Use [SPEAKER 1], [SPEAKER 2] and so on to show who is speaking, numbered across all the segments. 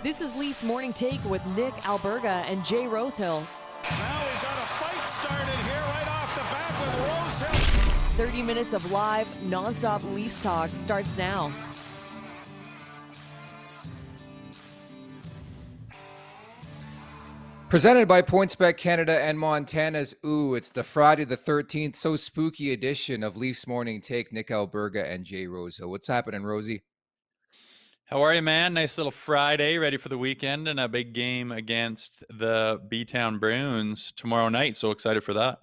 [SPEAKER 1] This is Leafs Morning Take with Nick Alberga and Jay Rosehill.
[SPEAKER 2] Now we've got a fight started here right off the bat with Rosehill.
[SPEAKER 1] 30 minutes of live, nonstop Leafs talk starts now.
[SPEAKER 3] Presented by PointsBet Canada and Montana's it's the Friday the 13th, so spooky edition of Leafs Morning Take. Nick Alberga and Jay Rosehill. What's happening, Rosie?
[SPEAKER 4] How are you, man? Nice little Friday, ready for the weekend and a big game against the Beantown Bruins tomorrow night. So excited for that.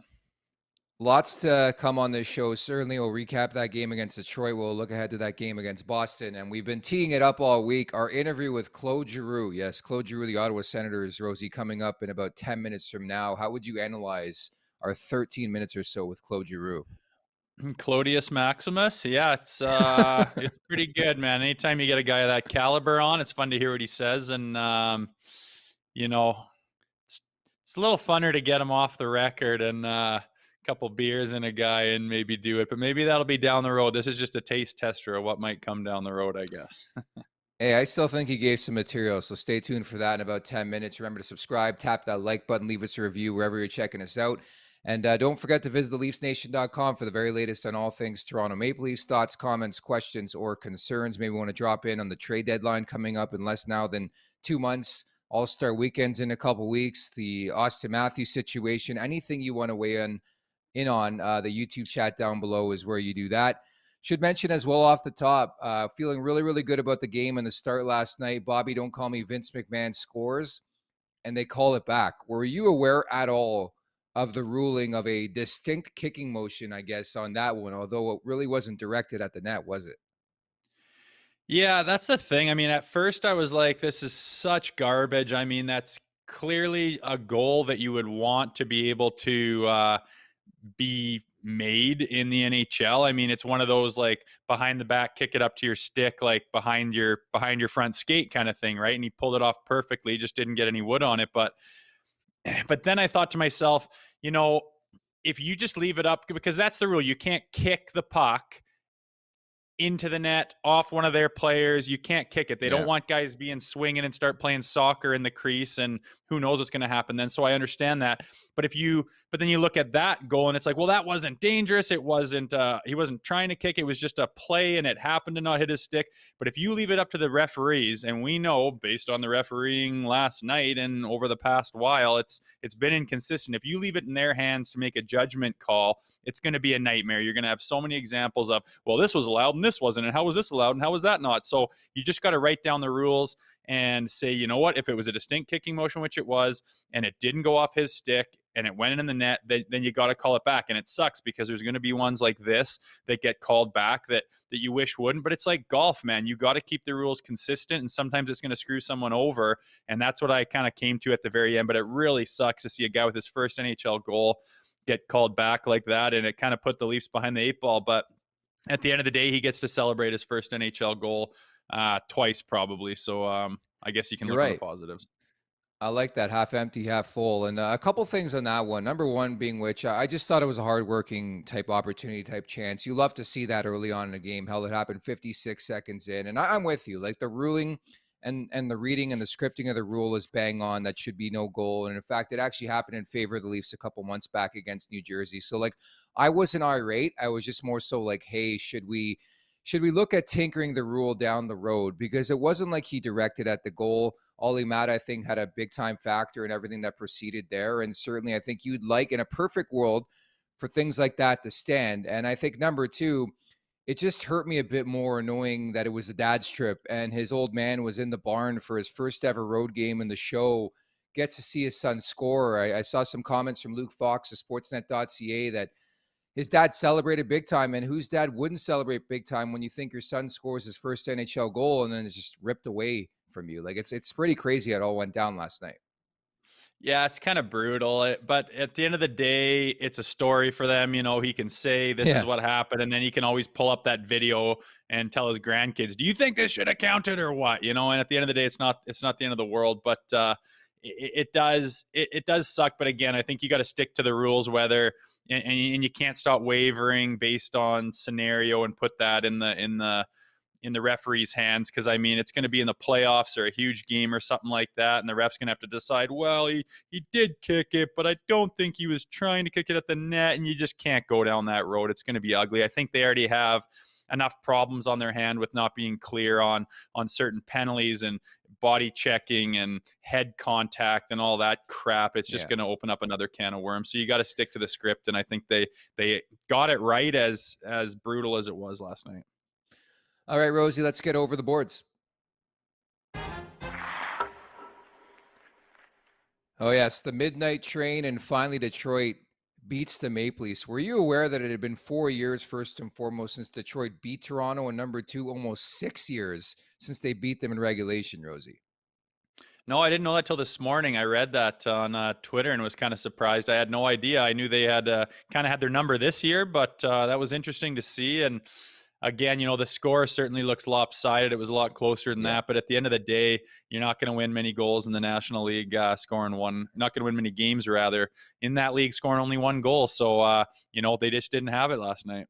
[SPEAKER 3] Lots to come on this show. Certainly we'll recap that game against Detroit. We'll look ahead to that game against Boston. And we've been teeing it up all week. Our interview with Claude Giroux. Yes, Claude Giroux, the Ottawa Senators, Rosie, coming up in about 10 minutes from now. How would you analyze our 13 minutes or so with Claude Giroux?
[SPEAKER 4] Clodius Maximus. Yeah, it's pretty good, man. Anytime you get a guy of that caliber on, it's fun to hear what he says. And, it's a little funner to get him off the record and a couple beers and a guy and maybe do it. But maybe that'll be down the road. This is just a taste tester of what might come down the road, I guess.
[SPEAKER 3] Hey, I still think he gave some material, so stay tuned for that in about 10 minutes. Remember to subscribe, tap that like button, leave us a review wherever you're checking us out. And don't forget to visit theleafsnation.com for the very latest on all things Toronto Maple Leafs, thoughts, comments, questions, or concerns. Maybe want to drop in on the trade deadline coming up in less now than 2 months. All-Star weekends in a couple weeks. The Austin Matthews situation. Anything you want to weigh in on, the YouTube chat down below is where you do that. Should mention as well off the top, feeling really, really good about the game and the start last night. Bobby, don't call me Vince McMahon scores, and they call it back. Were you aware at all of the ruling of a distinct kicking motion, I guess, on that one, although it really wasn't directed at the net, was it?
[SPEAKER 4] Yeah, that's the thing. I mean, at first I was like, this is such garbage. I mean, that's clearly a goal that you would want to be able to be made in the NHL. I mean, it's one of those like behind the back, kick it up to your stick, like behind your front skate kind of thing, right? And he pulled it off perfectly, just didn't get any wood on it. But then I thought to myself, if you just leave it up, because that's the rule, you can't kick the puck into the net off one of their players. You can't kick it. They don't want guys being swinging and start playing soccer in the crease, and who knows what's going to happen then. So I understand that. But then you look at that goal and it's like, well, that wasn't dangerous. It wasn't, he wasn't trying to kick. It was just a play and it happened to not hit his stick. But if you leave it up to the referees, and we know based on the refereeing last night and over the past while, it's been inconsistent. If you leave it in their hands to make a judgment call, it's going to be a nightmare. You're going to have so many examples of, well, this was allowed and this wasn't, and how was this allowed and how was that not? So you just got to write down the rules and say, you know what, if it was a distinct kicking motion, which it was, and it didn't go off his stick and it went in the net, then you got to call it back. And it sucks because there's going to be ones like this that get called back that you wish wouldn't. But it's like golf, man. You got to keep the rules consistent, and sometimes it's going to screw someone over. And that's what I kind of came to at the very end. But it really sucks to see a guy with his first NHL goal get called back like that, and it kind of put the Leafs behind the 8 ball. But at the end of the day, he gets to celebrate his first NHL goal twice probably. So I guess you can look at the positives.
[SPEAKER 3] I like that, half empty, half full. And a couple things on that one. Number one being which I just thought it was a hardworking type opportunity, type chance. You love to see that early on in a game. Hell, it happened 56 seconds in. And I'm with you. Like the ruling and the reading and the scripting of the rule is bang on. That should be no goal. And in fact, it actually happened in favor of the Leafs a couple months back against New Jersey. So like I wasn't irate. I was just more so like, hey, should we look at tinkering the rule down the road? Because it wasn't like he directed at the goal. Ollie Matt, I think, had a big-time factor in everything that proceeded there. And certainly I think you'd like, in a perfect world, for things like that to stand. And I think, number two, it just hurt me a bit more knowing that it was a dad's trip and his old man was in the barn for his first ever road game in the show, gets to see his son score. I saw some comments from Luke Fox of Sportsnet.ca that his dad celebrated big time, and whose dad wouldn't celebrate big time when you think your son scores his first NHL goal and then it's just ripped away from you? Like it's pretty crazy how it all went down last night.
[SPEAKER 4] Yeah, it's kind of brutal, but at the end of the day, it's a story for them. He can say this is what happened, and then he can always pull up that video and tell his grandkids, do you think this should have counted or what? And at the end of the day, it's not the end of the world, but it does suck. But again, I think you got to stick to the rules, and you can't stop wavering based on scenario and put that in the in the referee's hands, because I mean it's going to be in the playoffs or a huge game or something like that, and the ref's going to have to decide, well, he did kick it, but I don't think he was trying to kick it at the net, and you just can't go down that road. It's going to be ugly. I think they already have enough problems on their hand with not being clear on certain penalties and body checking and head contact and all that crap. It's just going to open up another can of worms. So you got to stick to the script, and I think they got it right, as brutal as it was last night.
[SPEAKER 3] All right, Rosie, let's get over the boards. Oh, yes, the midnight train, and finally Detroit beats the Maple Leafs. Were you aware that it had been 4 years, first and foremost, since Detroit beat Toronto, and number two, almost 6 years since they beat them in regulation, Rosie?
[SPEAKER 4] No, I didn't know that till this morning. I read that on Twitter and was kind of surprised. I had no idea. I knew they had kind of had their number this year, but that was interesting to see. And again, the score certainly looks lopsided. It was a lot closer than that. But at the end of the day, you're not going to win many goals in the National League scoring one. Not going to win many games, rather, in that league scoring only one goal. So, they just didn't have it last night.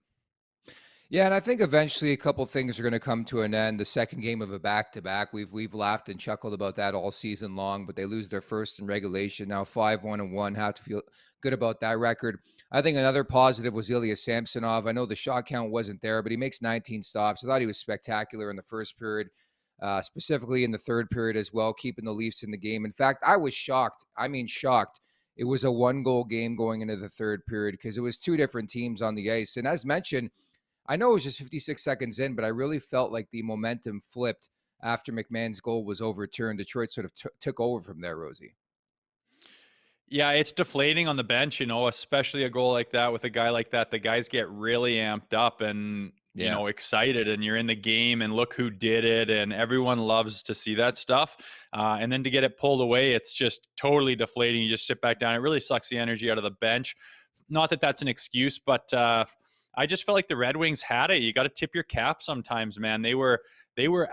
[SPEAKER 3] Yeah, and I think eventually a couple things are going to come to an end. The second game of a back-to-back, we've laughed and chuckled about that all season long, but they lose their first in regulation. Now 5-1-1, have to feel good about that record. I think another positive was Ilya Samsonov. I know the shot count wasn't there, but he makes 19 stops. I thought he was spectacular in the first period, specifically in the third period as well, keeping the Leafs in the game. In fact, I was shocked. I mean, shocked. It was a one-goal game going into the third period because it was two different teams on the ice. And as mentioned, I know it was just 56 seconds in, but I really felt like the momentum flipped after McMann's goal was overturned. Detroit sort of took over from there, Rosie.
[SPEAKER 4] Yeah, it's deflating on the bench, especially a goal like that with a guy like that. The guys get really amped up and, excited, and you're in the game, and look who did it. And everyone loves to see that stuff. And then to get it pulled away, it's just totally deflating. You just sit back down. It really sucks the energy out of the bench. Not that that's an excuse, but I just felt like the Red Wings had it. You got to tip your cap sometimes, man. They were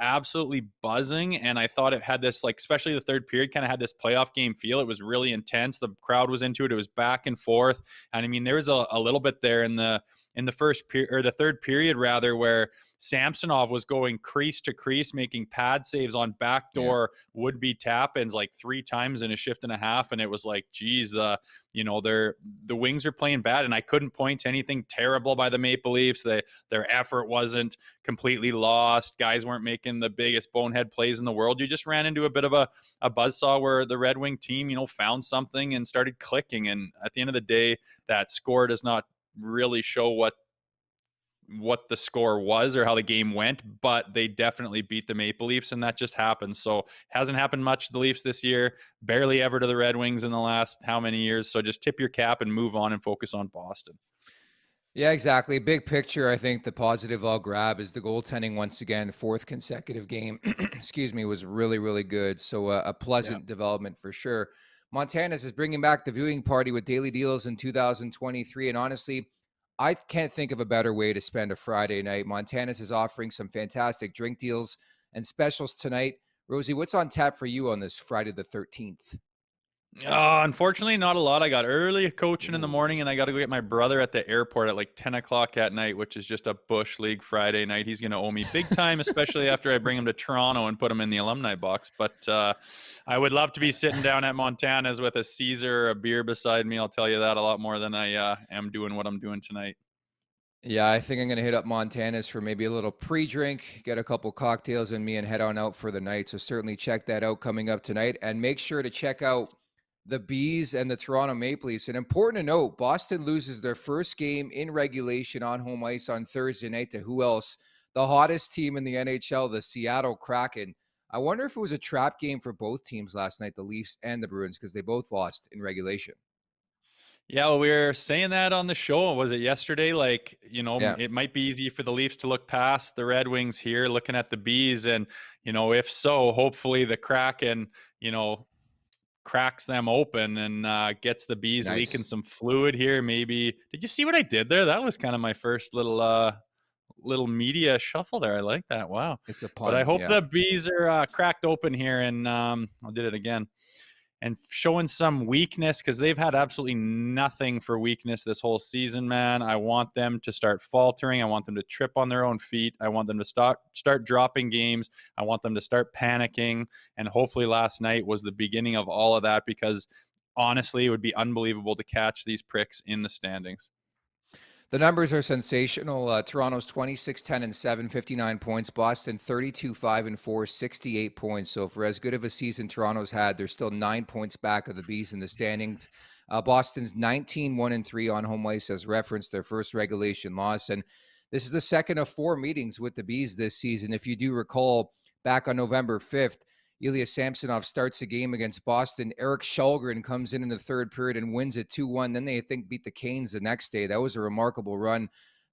[SPEAKER 4] absolutely buzzing, and I thought it had this, especially the third period, kind of had this playoff game feel. It was really intense. The crowd was into it. It was back and forth, and I mean, there was a little bit there in the first period, or the third period rather, where Samsonov was going crease to crease, making pad saves on backdoor would-be tap-ins 3 times in a shift and a half, and it was like, geez, the Wings are playing bad, and I couldn't point to anything terrible by the Maple Leafs. Their effort wasn't completely lost. Guys weren't making the biggest bonehead plays in the world. You just ran into a bit of a buzzsaw where the Red Wing team, found something and started clicking. And at the end of the day, that score does not really show what the score was or how the game went, but they definitely beat the Maple Leafs, and that just happened. So hasn't happened much to the Leafs this year, barely ever to the Red Wings in the last how many years. So just tip your cap and move on and focus on Boston.
[SPEAKER 3] Yeah, exactly. Big picture, I think the positive I'll grab is the goaltending once again, fourth consecutive game, excuse me, was really, really good. So a pleasant development for sure. Montana's is bringing back the viewing party with daily deals in 2023. And honestly, I can't think of a better way to spend a Friday night. Montana's is offering some fantastic drink deals and specials tonight. Rosie, what's on tap for you on this Friday the 13th?
[SPEAKER 4] Unfortunately, not a lot. I got early coaching in the morning, and I got to go get my brother at the airport at 10 o'clock at night, which is just a Bush League Friday night. He's going to owe me big time, especially after I bring him to Toronto and put him in the alumni box. But I would love to be sitting down at Montana's with a Caesar, a beer beside me. I'll tell you that a lot more than I am doing what I'm doing tonight.
[SPEAKER 3] Yeah, I think I'm going to hit up Montana's for maybe a little pre-drink, get a couple cocktails in me, and head on out for the night. So certainly check that out coming up tonight. And make sure to check out the Bees and the Toronto Maple Leafs. And important to note, Boston loses their first game in regulation on home ice on Thursday night to who else? The hottest team in the NHL, the Seattle Kraken. I wonder if it was a trap game for both teams last night, the Leafs and the Bruins, because they both lost in regulation.
[SPEAKER 4] Yeah, well, we were saying that on the show. Was it yesterday? It might be easy for the Leafs to look past the Red Wings here, looking at the Bees. And, if so, hopefully the Kraken, cracks them open and gets the Bees leaking some fluid here. Maybe. Did you see what I did there? That was kind of my first little media shuffle there. I like that. Wow.
[SPEAKER 3] It's a pun.
[SPEAKER 4] But I hope the Bees are cracked open here, and I did it again. and showing some weakness, because they've had absolutely nothing for weakness this whole season, man. I want them to start faltering. I want them to trip on their own feet. I want them to start dropping games. I want them to start panicking. And hopefully last night was the beginning of all of that, because honestly, it would be unbelievable to catch these pricks in the standings.
[SPEAKER 3] The numbers are sensational. Toronto's 26-10-7, 59 points. Boston 32-5-4, 68 points. So for as good of a season Toronto's had, they're still 9 points back of the Bees in the standings. Boston's 19-1-3 on home ice, as referenced, their first regulation loss. And this is the second of 4 meetings with the Bees this season. If you do recall, back on November 5th, Ilya Samsonov starts the game against Boston. Eric Shulgren comes in the third period and wins it 2-1. Then they, I think, beat the Canes the next day. That was a remarkable run,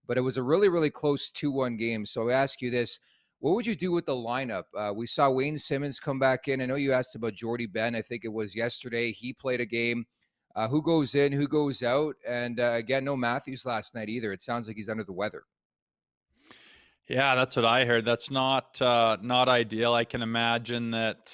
[SPEAKER 3] but it was a really, really close 2-1 game. So I ask you this, what would you do with the lineup? We saw Wayne Simmons come back in. I know you asked about Jordy Ben. I think it was yesterday. He played a game. Who goes in, who goes out? And again, no Matthews last night either. It sounds like he's under the weather.
[SPEAKER 4] Yeah, that's what I heard. That's not ideal. I can imagine that,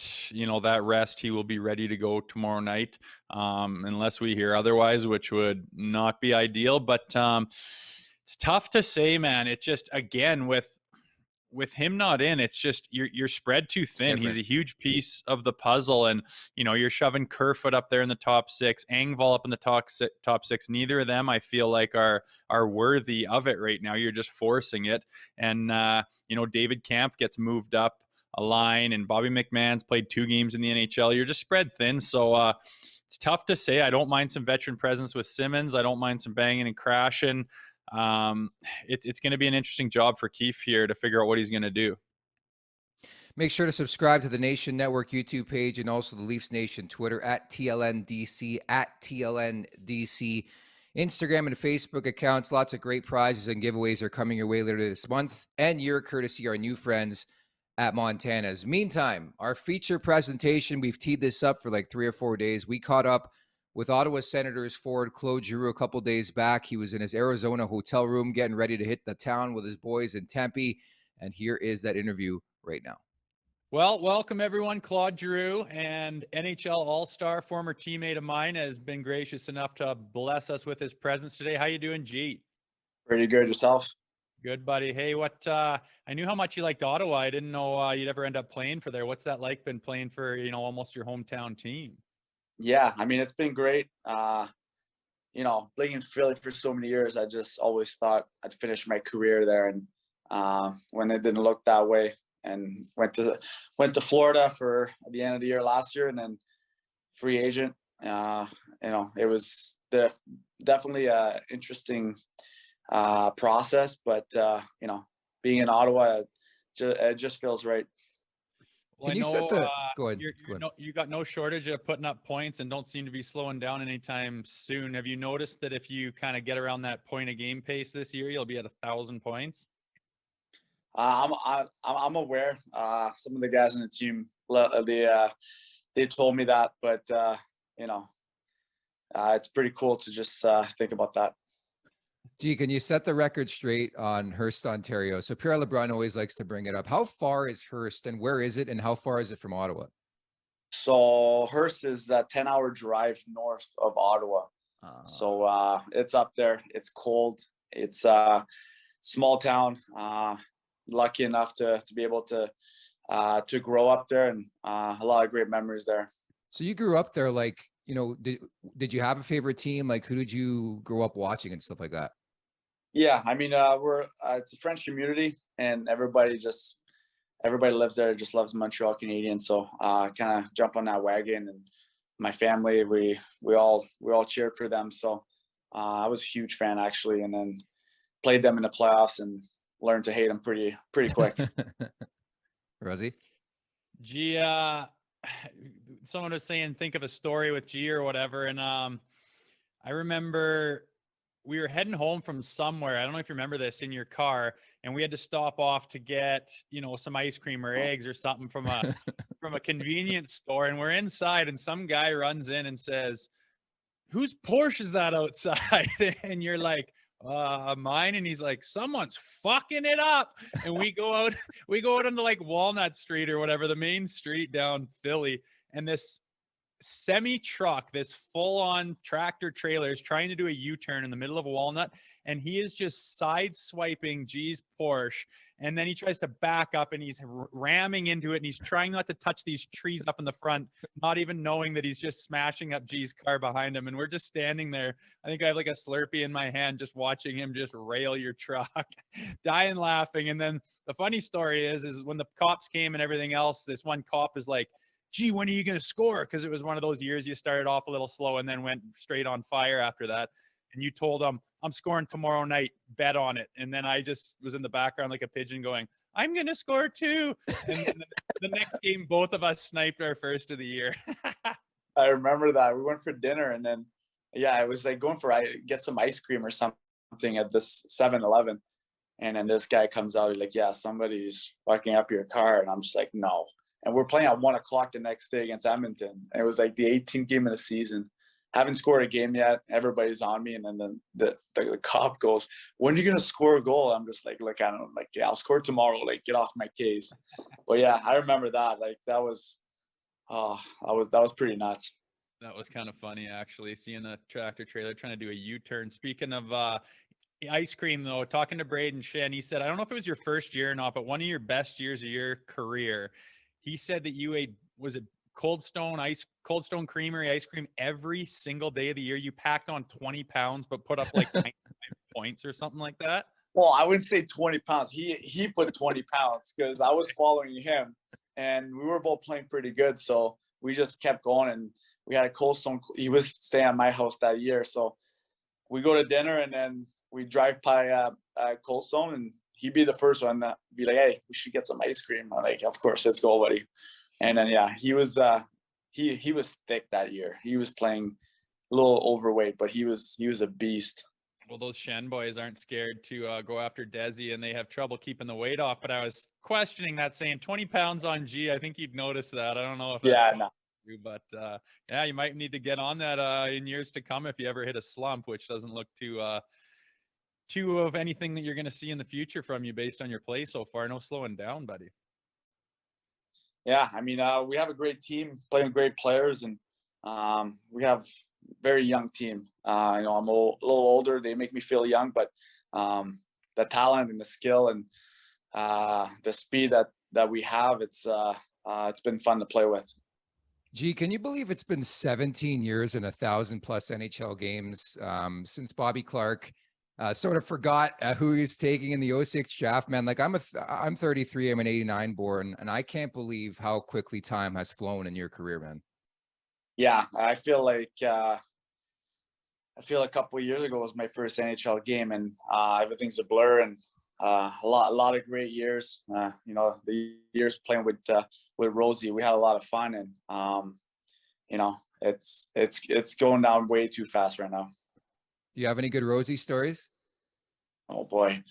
[SPEAKER 4] that rest, he will be ready to go tomorrow night, unless we hear otherwise, which would not be ideal. But it's tough to say, man. It's just, again, with him not in, it's just you're spread too thin. He's a huge piece of the puzzle, and you're shoving Kerfoot up there in the top 6, Engvall up in the top 6. Neither of them, I feel like, are worthy of it right now. You're just forcing it, and David Kampf gets moved up a line, and Bobby McMann's played 2 games in the NHL. You're just spread thin, so it's tough to say. I don't mind some veteran presence with Simmons. I don't mind some banging and crashing. It's going to be an interesting job for Keefe here to figure out what he's going to do.
[SPEAKER 3] Make sure to subscribe to the Nation Network YouTube page and also the Leafs Nation Twitter at TLNDC, Instagram and Facebook accounts. Lots of great prizes and giveaways are coming your way later this month and year, courtesy our new friends at Montana's. Meantime, our feature presentation, we've teed this up for like 3 or 4 days. We caught up with Ottawa Senators forward Claude Giroux a couple days back. He was in his Arizona hotel room getting ready to hit the town with his boys in Tempe. And here is that interview right now.
[SPEAKER 4] Well, welcome everyone. Claude Giroux, and NHL All-Star, former teammate of mine, has been gracious enough to bless us with his presence today. How you doing, G?
[SPEAKER 5] Pretty good. Yourself?
[SPEAKER 4] Good, buddy. Hey, I knew how much you liked Ottawa. I didn't know you'd ever end up playing for there. What's that like, been playing for, almost your hometown team?
[SPEAKER 5] Yeah, I mean, it's been great. Playing in Philly for so many years, I just always thought I'd finish my career there. And when it didn't look that way, and went to Florida for the end of the year last year, and then free agent. It was definitely a interesting process, but being in Ottawa, it just feels right.
[SPEAKER 4] Well,
[SPEAKER 3] Can you set the go ahead.
[SPEAKER 4] You got no shortage of putting up points and don't seem to be slowing down anytime soon. Have you noticed that if you kind of get around that point a game pace this year, you'll be at 1,000 points?
[SPEAKER 5] I'm aware. Some of the guys on the team, they told me that, but it's pretty cool to just think about that.
[SPEAKER 3] Gee, can you set the record straight on Hearst, Ontario? So Pierre LeBrun always likes to bring it up. How far is Hearst, and where is it, and how far is it from Ottawa?
[SPEAKER 5] So Hearst is a 10-hour drive north of Ottawa. So it's up there. It's cold. It's a small town. Lucky enough to be able to grow up there, and a lot of great memories there. So
[SPEAKER 3] you grew up there, like, did you have a favorite team? Like, who did you grow up watching and stuff like that?
[SPEAKER 5] Yeah, I mean, it's a French community, and everybody lives there, just loves Montreal Canadiens. So kind of jump on that wagon, and my family, we all cheered for them. So I was a huge fan, actually, and then played them in the playoffs and learned to hate them pretty quick.
[SPEAKER 3] Rosie?
[SPEAKER 4] Gee, someone was saying, think of a story with G or whatever. And I remember we were heading home from somewhere. I don't know if you remember this, in your car, and we had to stop off to get, some ice cream or eggs or something from a convenience store. And we're inside, and some guy runs in and says, "Whose Porsche is that outside?" And you're like, mine. And he's like, "Someone's fucking it up." And we go out onto like Walnut Street or whatever, the main street down Philly, and this semi truck, this full on tractor trailer is trying to do a U-turn in the middle of Walnut, and he is just side swiping G's Porsche. And then he tries to back up and he's ramming into it, and he's trying not to touch these trees up in the front, not even knowing that he's just smashing up G's car behind him. And we're just standing there. I think I have like a Slurpee in my hand, just watching him just rail your truck, dying laughing. And then the funny story is when the cops came and everything else, this one cop is like, gee, when are you going to score? Because it was one of those years you started off a little slow and then went straight on fire after that. And you told him, I'm scoring tomorrow night, bet on it. And then I just was in the background like a pigeon going, I'm going to score too. And then the next game, both of us sniped our first of the year.
[SPEAKER 5] I remember that. We went for dinner, and then, yeah, it was like going for get some ice cream or something at this 7-Eleven. And then this guy comes out, he's like, yeah, somebody's fucking up your car. And I'm just like, no. And we're playing at 1:00 the next day against Edmonton. And it was like the 18th game of the season. Haven't scored a game yet. Everybody's on me. And then the cop goes, when are you going to score a goal? I'm just like, look at him. I'm like, yeah, I'll score tomorrow. Like, get off my case. But yeah, I remember that. Like, that was pretty nuts.
[SPEAKER 4] That was kind of funny, actually, seeing a tractor trailer trying to do a U-turn. Speaking of ice cream, though, talking to Braden Shen, he said, I don't know if it was your first year or not, but one of your best years of your career, he said that you ate, was it Cold Stone Creamery ice cream every single day of the year? You packed on 20 pounds, but put up like 95 points or something like that.
[SPEAKER 5] Well, I wouldn't say 20 pounds. He put 20 pounds because I was following him, and we were both playing pretty good. So we just kept going, and we had a Cold Stone. He was staying at my house that year. So we go to dinner, and then we drive by Cold Stone, and he'd be the first one to be like, hey, we should get some ice cream. I'm like, of course, let's go, buddy. And then, yeah, he was he was thick that year. He was playing a little overweight, but he was a beast.
[SPEAKER 4] Well, those Shen boys aren't scared to go after Desi, and they have trouble keeping the weight off. But I was questioning that, saying 20 pounds on G. I think you'd notice that. I don't know if that's true, but yeah, you might need to get on that in years to come if you ever hit a slump, which doesn't look too of anything that you're going to see in the future from you based on your play so far. No slowing down, buddy.
[SPEAKER 5] Yeah, I mean, we have a great team, playing great players, and we have very young team. I'm a little older. They make me feel young, but the talent and the skill and the speed that we have, it's been fun to play with.
[SPEAKER 3] Gee, can you believe it's been 17 years and 1,000+ NHL games since Bobby Clarke sort of forgot who he's taking in the 06 draft, man? Like, I'm 33, I'm an 89 born, and I can't believe how quickly time has flown in your career, man. Yeah,
[SPEAKER 5] I feel like a couple of years ago was my first NHL game, and everything's a blur, and a lot of great years. The years playing with Rosie, we had a lot of fun, and it's going down way too fast right now.
[SPEAKER 3] Do you have any good Rosie stories?
[SPEAKER 5] Oh boy.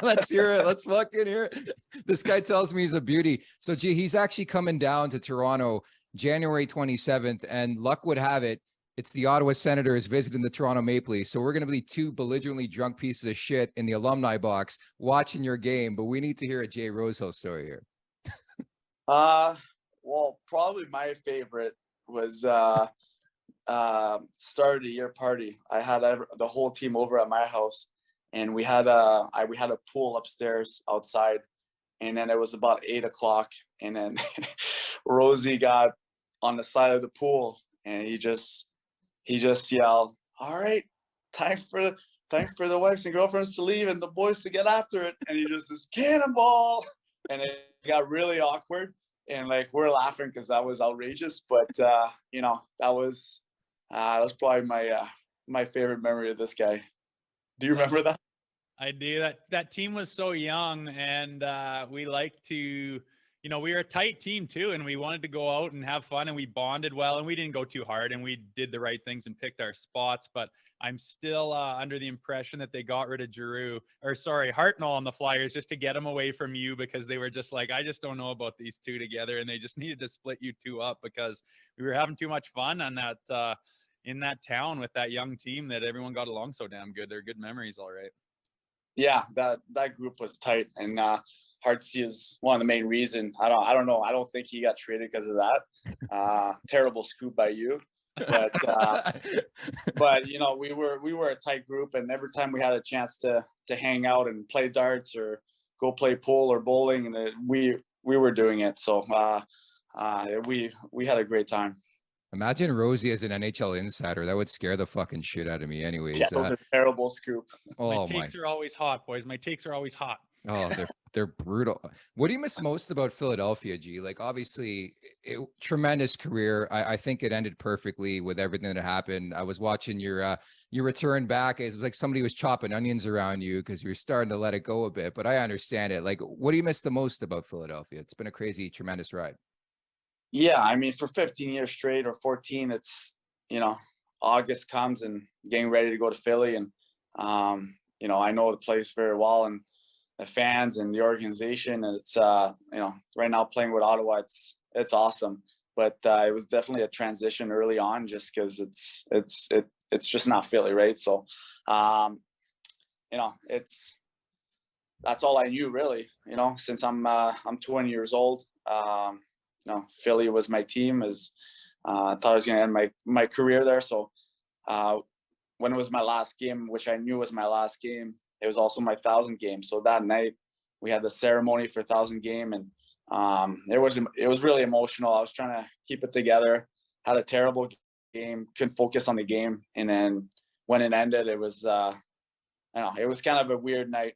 [SPEAKER 3] Let's hear it. Let's fucking hear it. This guy tells me he's a beauty. So gee, he's actually coming down to Toronto January 27th, and luck would have it, it's the Ottawa Senators visiting the Toronto Maple Leafs. So we're going to be two belligerently drunk pieces of shit in the alumni box watching your game, but we need to hear a Jay Rosehill story here.
[SPEAKER 5] Well, probably my favorite was start of the year party. I had the whole team over at my house, and we had a pool upstairs outside, and then it was about 8 o'clock, and then Rosie got on the side of the pool, and he just yelled, all right, time for the wives and girlfriends to leave and the boys to get after it. And he just says, cannonball. And it got really awkward, and like, we're laughing because that was outrageous, but that was probably my favorite memory of this guy. Do you remember that?
[SPEAKER 4] I do. That team was so young, and we like to, we were a tight team too, and we wanted to go out and have fun, and we bonded well, and we didn't go too hard, and we did the right things and picked our spots. But I'm still under the impression that they got rid of Hartnell on the Flyers just to get him away from you, because they were just like, I just don't know about these two together, and they just needed to split you two up because we were having too much fun on that in that town with that young team that everyone got along so damn good. They're good memories, all right.
[SPEAKER 5] Yeah, that group was tight, and hard to see is one of the main reason. I don't know. I don't think he got traded because of that. Terrible scoop by you. But you know, we were a tight group, and every time we had a chance to hang out and play darts or go play pool or bowling, and we were doing it. So we had a great time.
[SPEAKER 3] Imagine Rosie as an NHL insider. That would scare the fucking shit out of me anyways.
[SPEAKER 5] Yeah, that was a terrible scoop.
[SPEAKER 4] My takes are always hot, boys. My takes are always hot.
[SPEAKER 3] Oh, they're brutal. What do you miss most about Philadelphia, G? Like, obviously, tremendous career. I think it ended perfectly with everything that happened. I was watching your return back. It was like somebody was chopping onions around you because you were starting to let it go a bit. But I understand it. Like, what do you miss the most about Philadelphia? It's been a crazy, tremendous ride.
[SPEAKER 5] Yeah, I mean, for 15 years straight or 14, it's, you know, August comes and getting ready to go to Philly. And, you know, I know the place very well and the fans and the organization. And it's, you know, right now playing with Ottawa, it's awesome. But it was definitely a transition early on just because it's just not Philly, right? So, you know, that's all I knew really, you know, since I'm 20 years old. You know, Philly was my team. I thought I was going to end my career there. So when it was my last game, which I knew was my last game, it was also my 1,000th game. So that night we had the ceremony for 1,000 game, and it was really emotional. I was trying to keep it together. Had a terrible game, couldn't focus on the game, and then when it ended, it was I don't know, it was kind of a weird night.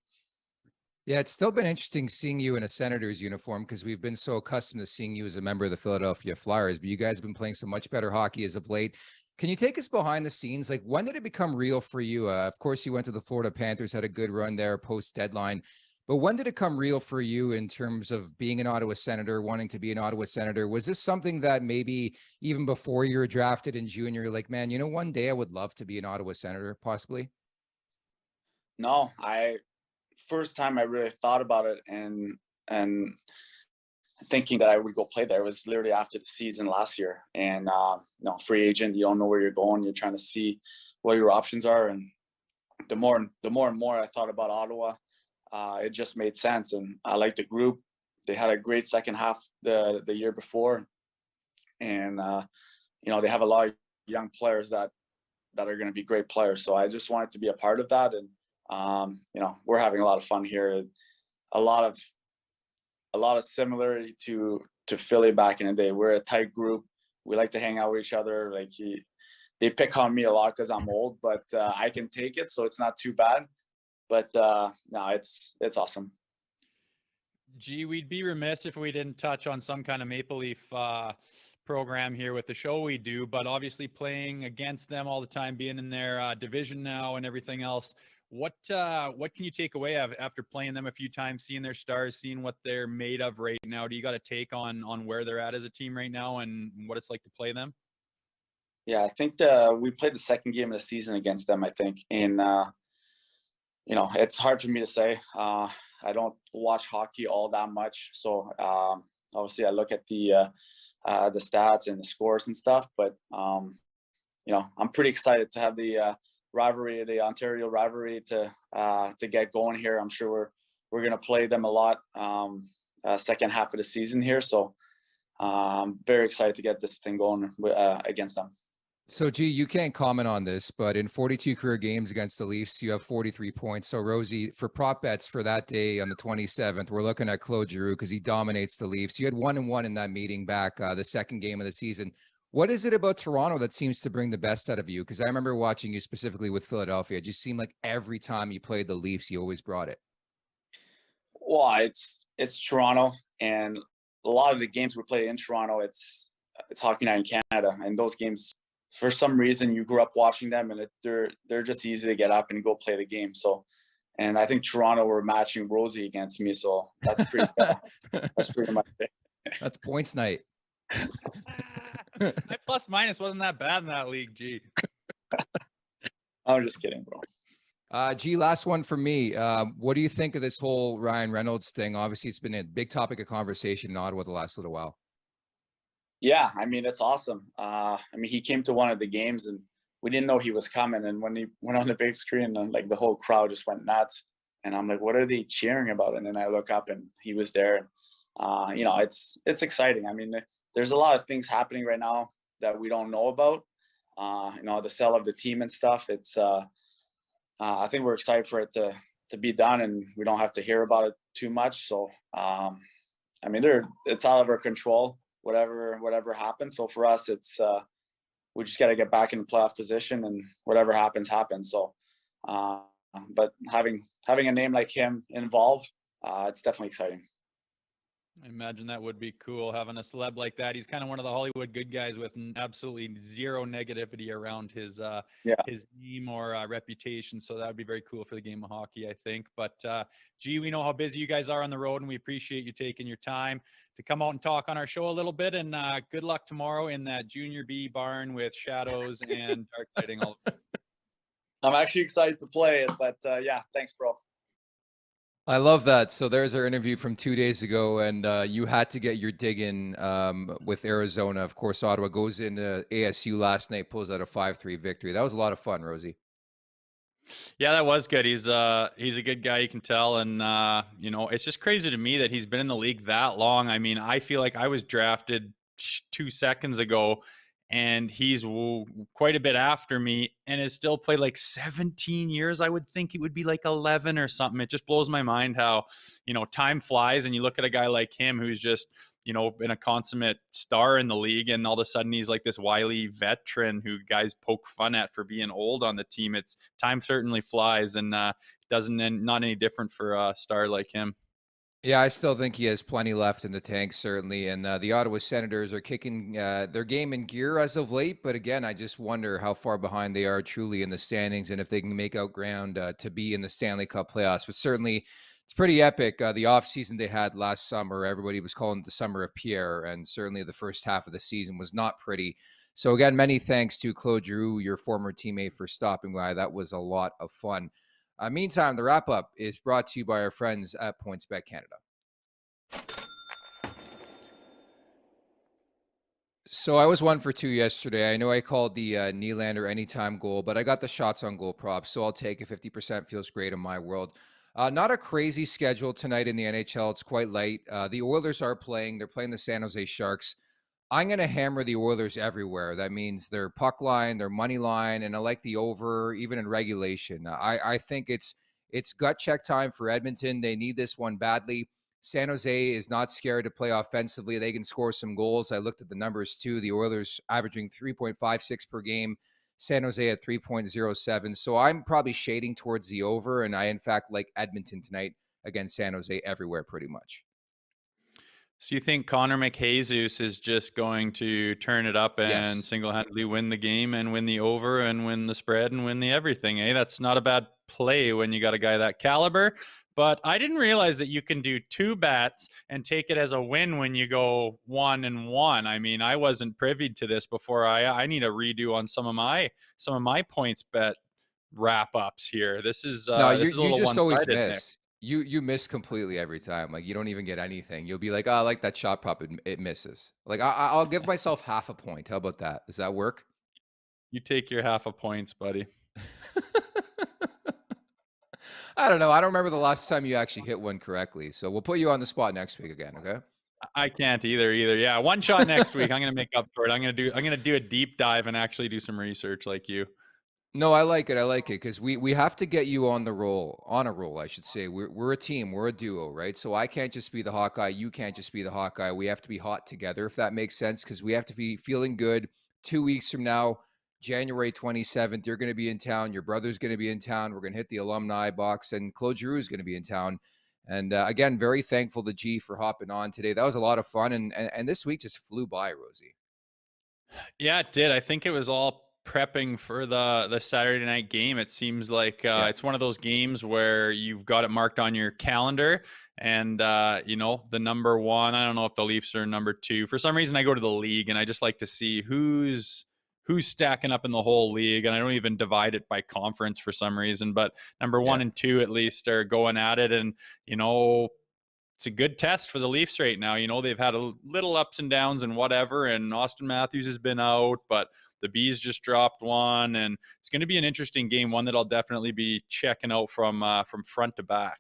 [SPEAKER 3] Yeah, it's still been interesting seeing you in a Senators uniform because we've been so accustomed to seeing you as a member of the Philadelphia Flyers, but you guys have been playing some much better hockey as of late. Can you take us behind the scenes? Like, when did it become real for you? Of course, you went to the Florida Panthers, had a good run there post-deadline, but when did it come real for you in terms of being an Ottawa Senator, wanting to be an Ottawa Senator? Was this something that maybe even before you were drafted in junior, you're like, man, you know, one day I would love to be an Ottawa Senator, possibly?
[SPEAKER 5] No, first time I really thought about it and thinking that I would go play there was literally after the season last year. And you know, free agent, you don't know where you're going. You're trying to see what your options are. And the more and more I thought about Ottawa, it just made sense. And I liked the group. They had a great second half the year before, and you know, they have a lot of young players that are going to be great players. So I just wanted to be a part of that. And you know, we're having a lot of fun here. A lot of similarity to Philly back in the day. We're a tight group. We like to hang out with each other. Like they pick on me a lot because I'm old, but I can take it, so it's not too bad. But no, it's awesome.
[SPEAKER 4] Gee, we'd be remiss if we didn't touch on some kind of Maple Leaf program here with the show we do, but obviously playing against them all the time, being in their division now and everything else. What can you take away after playing them a few times, seeing their stars, seeing what they're made of right now? Do you got a take on where they're at as a team right now and what it's like to play them?
[SPEAKER 5] Yeah, I think we played the second game of the season against them, I think. And, you know, it's hard for me to say. I don't watch hockey all that much. So obviously I look at the stats and the scores and stuff. But, you know, I'm pretty excited to have the rivalry, the Ontario rivalry to get going here. I'm sure we're going to play them a lot second half of the season here. So I'm very excited to get this thing going against them.
[SPEAKER 3] So, G, you can't comment on this, but in 42 career games against the Leafs, you have 43 points. So, Rosie, for prop bets for that day on the 27th, we're looking at Claude Giroux because he dominates the Leafs. You had 1-1 in that meeting back the second game of the season. What is it about Toronto that seems to bring the best out of you? Because I remember watching you specifically with Philadelphia. It just seemed like every time you played the Leafs, you always brought it.
[SPEAKER 5] Well, it's Toronto, and a lot of the games we play in Toronto, it's Hockey Night in Canada, and those games, for some reason, you grew up watching them, and they're just easy to get up and go play the game. So, and I think Toronto were matching Rosie against me, so that's pretty. That's pretty much it.
[SPEAKER 3] That's points night.
[SPEAKER 4] My plus minus wasn't that bad in that league, G.
[SPEAKER 5] I'm just kidding, bro.
[SPEAKER 3] G, last one for me. What do you think of this whole Ryan Reynolds thing? Obviously, it's been a big topic of conversation in Ottawa the last little while.
[SPEAKER 5] Yeah, I mean, it's awesome. I mean, he came to one of the games, and we didn't know he was coming. And when he went on the big screen, and like the whole crowd just went nuts. And I'm like, what are they cheering about? And then I look up and he was there. You know, it's exciting. I mean, there's a lot of things happening right now that we don't know about. You know, the sale of the team and stuff. It's I think we're excited for it to be done, and we don't have to hear about it too much. So I mean, it's out of our control, whatever happens. So for us, it's we just got to get back in playoff position, and whatever happens. So but having a name like him involved, it's definitely exciting.
[SPEAKER 4] I imagine that would be cool, having a celeb like that. He's kind of one of the Hollywood good guys with absolutely zero negativity around his name or reputation. So that would be very cool for the game of hockey, I think. But G, we know how busy you guys are on the road, and we appreciate you taking your time to come out and talk on our show a little bit. And good luck tomorrow in that Junior B barn with shadows and dark lighting.
[SPEAKER 5] I'm actually excited to play it, but yeah, thanks, bro.
[SPEAKER 3] I love that. So there's our interview from 2 days ago, and you had to get your dig in with Arizona. Of course, Ottawa goes into ASU last night, pulls out a 5-3 victory. That was a lot of fun, Rosie.
[SPEAKER 4] Yeah, that was good. He's a good guy, you can tell. And, you know, it's just crazy to me that he's been in the league that long. I mean, I feel like I was drafted 2 seconds ago, and he's quite a bit after me and has still played like 17 years. I would think it would be like 11 or something. It just blows my mind how, you know, time flies, and you look at a guy like him who's just, you know, been a consummate star in the league, and all of a sudden he's like this wily veteran who guys poke fun at for being old on the team. It's time certainly flies, and not any different for a star like him.
[SPEAKER 3] Yeah, I still think he has plenty left in the tank, certainly. And the Ottawa Senators are kicking their game in gear as of late. But again, I just wonder how far behind they are truly in the standings, and if they can make out ground to be in the Stanley Cup playoffs. But certainly, it's pretty epic. The offseason they had last summer, everybody was calling it the summer of Pierre. And certainly the first half of the season was not pretty. So again, many thanks to Claude Giroux, your former teammate, for stopping by. That was a lot of fun. Meantime, the wrap-up is brought to you by our friends at PointsBet Canada. So I was 1 for 2 yesterday. I know I called the Nylander anytime goal, but I got the shots on goal prop, so I'll take it. 50% feels great in my world. Not a crazy schedule tonight in the NHL. It's quite light. The Oilers are playing. They're playing the San Jose Sharks. I'm going to hammer the Oilers everywhere. That means their puck line, their money line, and I like the over, even in regulation. I think it's gut check time for Edmonton. They need this one badly. San Jose is not scared to play offensively. They can score some goals. I looked at the numbers too. The Oilers averaging 3.56 per game. San Jose at 3.07. So I'm probably shading towards the over, and I, in fact, like Edmonton tonight against San Jose everywhere pretty much.
[SPEAKER 4] So you think Connor McJesus is just going to turn it up and single-handedly win the game and win the over and win the spread and win the everything, eh? That's not a bad play when you got a guy that caliber. But I didn't realize that you can do 2 bets and take it as a win when you go 1-1. I mean, I wasn't privy to this before. I need a redo on some of my PointsBet wrap-ups here. This is
[SPEAKER 3] no,
[SPEAKER 4] this is a little
[SPEAKER 3] you just always
[SPEAKER 4] one-sided,
[SPEAKER 3] miss. You miss completely every time. Like, you don't even get anything. You'll be like, oh, I like that shot prop. It misses. Like, I'll give myself half a point. How about that? Does that work?
[SPEAKER 4] You take your half a points, buddy.
[SPEAKER 3] I don't know. I don't remember the last time you actually hit one correctly. So we'll put you on the spot next week again. Okay.
[SPEAKER 4] I can't either. Yeah. One shot next week. I'm going to make up for it. I'm going to do a deep dive and actually do some research like you.
[SPEAKER 3] No, I like it. I like it because we have to get you on a roll, I should say. We're a team. We're a duo, right? So I can't just be the hot guy. You can't just be the hot guy. We have to be hot together, if that makes sense, because we have to be feeling good 2 weeks from now. January 27th, you're going to be in town. Your brother's going to be in town. We're going to hit the alumni box, and Claude Giroux is going to be in town. And again, very thankful to G for hopping on today. That was a lot of fun, and this week just flew by, Rosie.
[SPEAKER 4] Yeah, it did. I think it was all prepping for the Saturday night game. It seems like it's one of those games where you've got it marked on your calendar, and you know, the number 1. I don't know if the Leafs are number 2. For some reason, I go to the league, and I just like to see who's stacking up in the whole league, and I don't even divide it by conference for some reason, but number 1 and 2 at least are going at it. And, you know, it's a good test for the Leafs right now. You know, they've had a little ups and downs and whatever, and Austin Matthews has been out, but the Bees just dropped one, and it's going to be an interesting game, one that I'll definitely be checking out from front to back.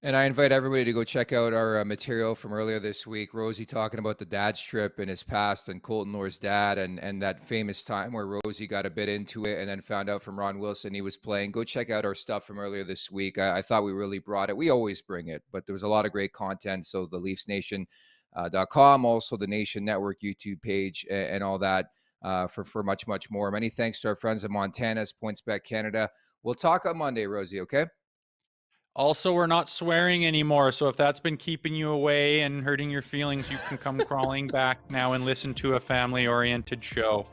[SPEAKER 3] And I invite everybody to go check out our material from earlier this week. Rosie talking about the dad's trip in his past and Colton Orr's dad and that famous time where Rosie got a bit into it and then found out from Ron Wilson he was playing. Go check out our stuff from earlier this week. I thought we really brought it. We always bring it, but there was a lot of great content. So the LeafsNation.com, also the Nation Network YouTube page and all that for much, much more. Many thanks to our friends in Montana's PointsBet Canada. We'll talk on Monday, Rosie, okay?
[SPEAKER 4] Also, we're not swearing anymore, so if that's been keeping you away and hurting your feelings, you can come crawling back now and listen to a family-oriented show.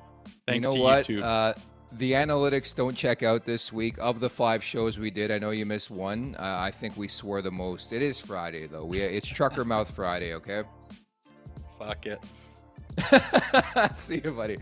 [SPEAKER 4] Thanks to YouTube.
[SPEAKER 3] The analytics don't check out this week. Of the 5 shows we did, I know you missed one. I think we swore the most. It is Friday, though. It's Trucker Mouth Friday, okay?
[SPEAKER 4] Fuck it.
[SPEAKER 3] See you, buddy.